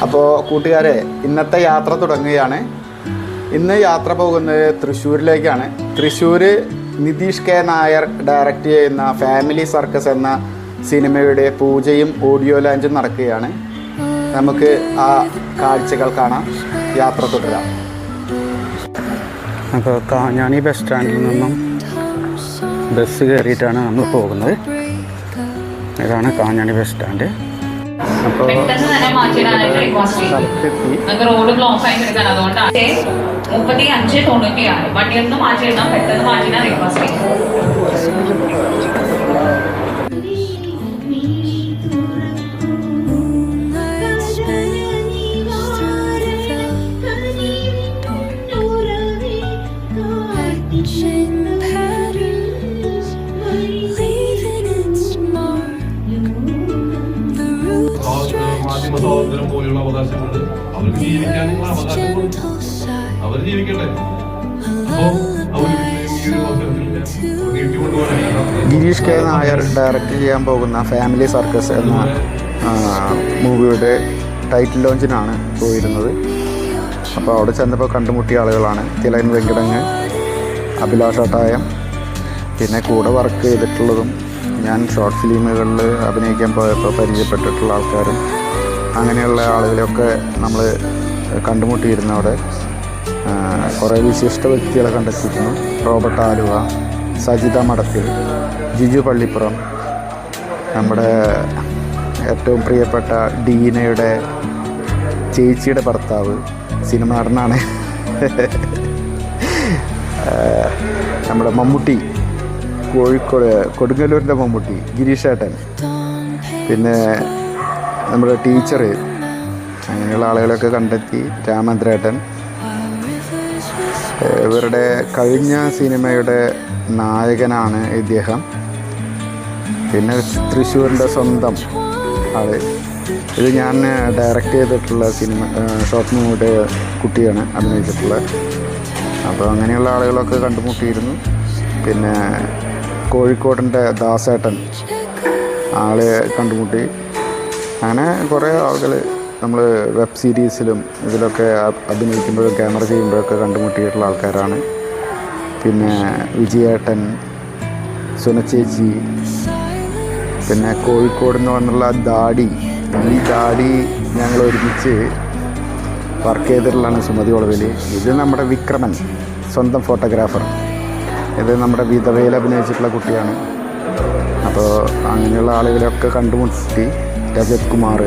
അപ്പോൾ കൂട്ടുകാരെ, ഇന്നത്തെ യാത്ര തുടങ്ങുകയാണ്. ഇന്ന് യാത്ര പോകുന്നത് തൃശ്ശൂരിലേക്കാണ്. തൃശ്ശൂർ നിതീഷ് കെ നായർ ഡയറക്റ്റ് ചെയ്യുന്ന ഫാമിലി സർക്കസ് എന്ന സിനിമയുടെ പൂജയും ഓഡിയോ ലോഞ്ചും നടക്കുകയാണ്. നമുക്ക് ആ കാഴ്ചകൾ കാണാം. യാത്ര തുടരാം. അപ്പോൾ കാഞ്ഞാണി ബസ് സ്റ്റാൻഡിൽ നിന്നും ബസ് കയറിയിട്ടാണ് നമ്മൾ പോകുന്നത്. ഇതാണ് കാഞ്ഞാണി ബസ് സ്റ്റാൻഡ്. അപ്പോൾ റോഡ് ബ്ലോക്ക് ആയി കിടക്കാൻ അതുകൊണ്ടാണ് 35-96 വണ്ടിയൊന്നും മാറ്റിയിടാൻ പെട്ടെന്ന് മാറ്റിയിടാൻ റിക്വസ്റ്റ് സ്വാതന്ത്ര്യം പോലെയുള്ള അവകാശമുണ്ട്. അവർക്ക് ജീവിക്കാനുള്ള അവകാശമുണ്ട്. അവർ ജീവിക്കട്ടെ. ഗിരീഷ് കെ നായർ ഡയറക്റ്റ് ചെയ്യാൻ പോകുന്ന ഫാമിലി സർക്കസ് എന്ന മൂവിയുടെ ടൈറ്റിൽ ലോഞ്ചിനാണ് പോയിരുന്നത്. അപ്പോൾ അവിടെ ചെന്നപ്പോൾ കണ്ടുമുട്ടിയ ആളുകളാണ് തിലകൻ വെങ്കിടങ്ങ്, അഭിലാഷ് അട്ടായം, പിന്നെ കൂടെ വർക്ക് ചെയ്തിട്ടുള്ളതും ഞാൻ ഷോർട്ട് ഫിലിമുകളിൽ അഭിനയിക്കാൻ പോയപ്പോൾ പരിചയപ്പെട്ടിട്ടുള്ള ആൾക്കാരും അങ്ങനെയുള്ള ആളുകളെയൊക്കെ നമ്മൾ കണ്ടുമുട്ടിയിരുന്നു. അവിടെ കുറേ വിശിഷ്ട വ്യക്തികളെ കണ്ടെത്തിയിരുന്നു. റോബർട്ട് ആലുവ, സജിത മഠത്തിൽ, ജിജു പള്ളിപ്പുറം, നമ്മുടെ ഏറ്റവും പ്രിയപ്പെട്ട ഡീനയുടെ ചേച്ചിയുടെ ഭർത്താവ്, സിനിമ നടനാണ് നമ്മുടെ മമ്മൂട്ടി, കോഴിക്കോട് കൊടുങ്ങല്ലൂരിൻ്റെ മമ്മൂട്ടി ഗിരീഷേട്ടൻ, പിന്നെ നമ്മുടെ ടീച്ചർ, അങ്ങനെയുള്ള ആളുകളൊക്കെ കണ്ടെത്തി. രാമേന്ദ്രേട്ടൻ, ഇവരുടെ കഴിഞ്ഞ സിനിമയുടെ നായകനാണ് ഇദ്ദേഹം. പിന്നെ തൃശ്ശൂരിൻ്റെ സ്വന്തം ആൾ. ഇത് ഞാൻ ഡയറക്റ്റ് ചെയ്തിട്ടുള്ള സിനിമ ഷോർട്ട് മൂവിയുടെ കുട്ടിയാണ് അഭിനയിച്ചിട്ടുള്ളത്. അപ്പോൾ അങ്ങനെയുള്ള ആളുകളൊക്കെ കണ്ടുമുട്ടിയിരുന്നു. പിന്നെ കോഴിക്കോടിൻ്റെ ദാസേട്ടൻ ആളെ കണ്ടുമുട്ടി. അങ്ങനെ കുറേ ആളുകൾ നമ്മൾ വെബ് സീരീസിലും ഇതിലൊക്കെ അഭിനയിക്കുമ്പോഴും ക്യാമറ ചെയ്യുമ്പോഴൊക്കെ കണ്ടുമുട്ടിയിട്ടുള്ള ആൾക്കാരാണ്. പിന്നെ വിജയേട്ടൻ, സുനച്ചേച്ചി, പിന്നെ കോഴിക്കോട് എന്ന് പറഞ്ഞുള്ള ദാടി, ഈ ദാടി ഞങ്ങൾ ഒരുമിച്ച് വർക്ക് ചെയ്തിട്ടുള്ളതാണ് സുമതി ഒളവിൽ. ഇത് നമ്മുടെ വിക്രമൻ, സ്വന്തം ഫോട്ടോഗ്രാഫർ. ഇത് നമ്മുടെ വിധവയിൽ അഭിനയിച്ചിട്ടുള്ള കുട്ടിയാണ്. അപ്പോൾ അങ്ങനെയുള്ള ആളുകളെയൊക്കെ കണ്ടുമുട്ടി. രജത് കുമാർ,